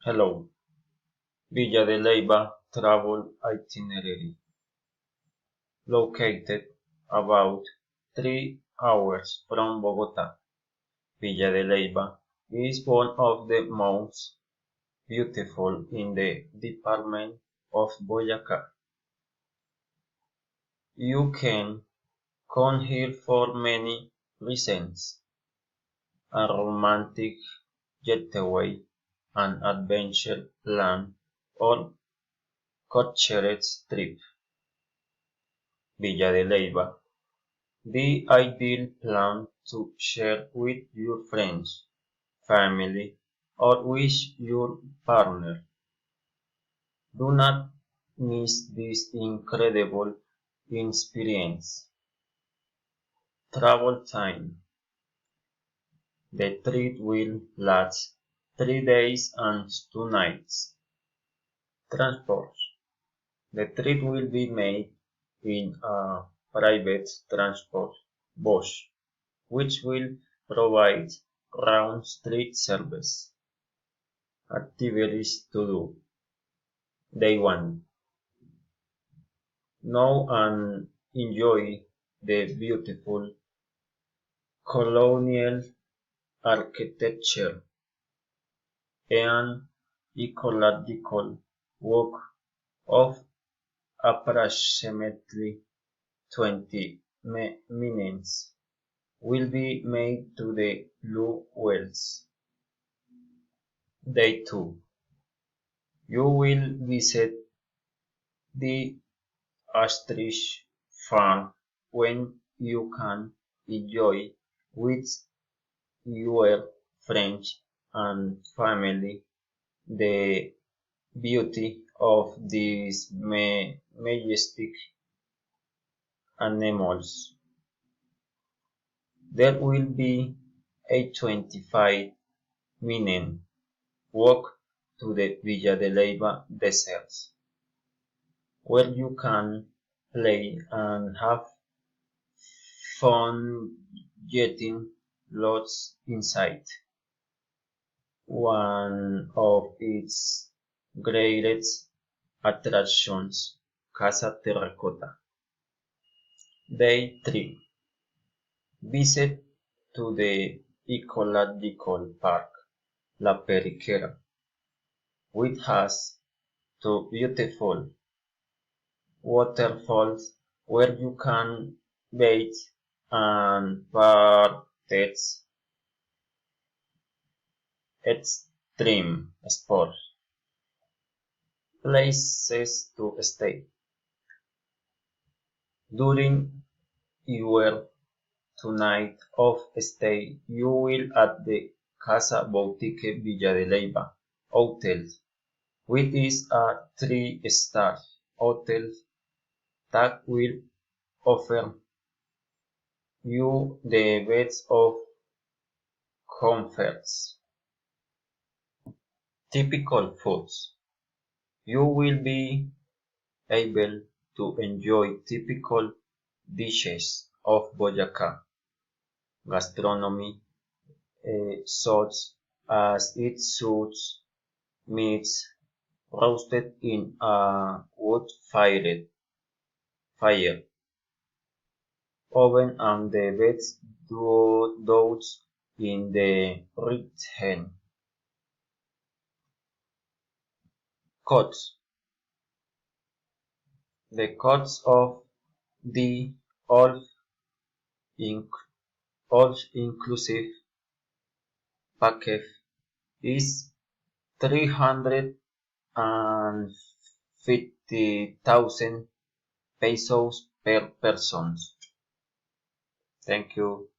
Hello, Villa de Leyva travel itinerary. Located about 3 hours from Bogota, Villa de Leyva is one of the most beautiful in the department of Boyacá. You can come here for many reasons: a romantic getaway, an adventure plan, or cultural trip. Villa de Leyva, the ideal plan to share with your friends, family, or with your partner. Do not miss this incredible experience. Travel time. The trip will last 3 days and 2 nights. Transport. The trip will be made in a private transport bus, which will provide round street service. Activities to do. Day 1. Know and enjoy the beautiful colonial architecture and ecological walk of approximately 20 minutes will be made to the blue wells. Day 2. You will visit the ostrich farm when you can enjoy with your friends and family the beauty of these majestic animals. There will be a 25-minute walk to the Villa de Leyva deserts, where you can play and have fun getting lost inside. One of its greatest attractions, Casa Terracota. Day 3. Visit to the ecological park La Periquera, which has two beautiful waterfalls where you can bathe and practice extreme sports. Places to stay. During your 2 nights of stay, you will at the Casa Boutique Villa de Leyva Hotel, which is a 3-star hotel that will offer you the best of comforts. Typical foods. You will be able to enjoy typical dishes of Boyacá gastronomy, such as its suits, meats roasted in a wood-fired fire oven and the best doughs in the written cuts. The cost of the all inclusive package is 350,000 pesos per person. Thank you.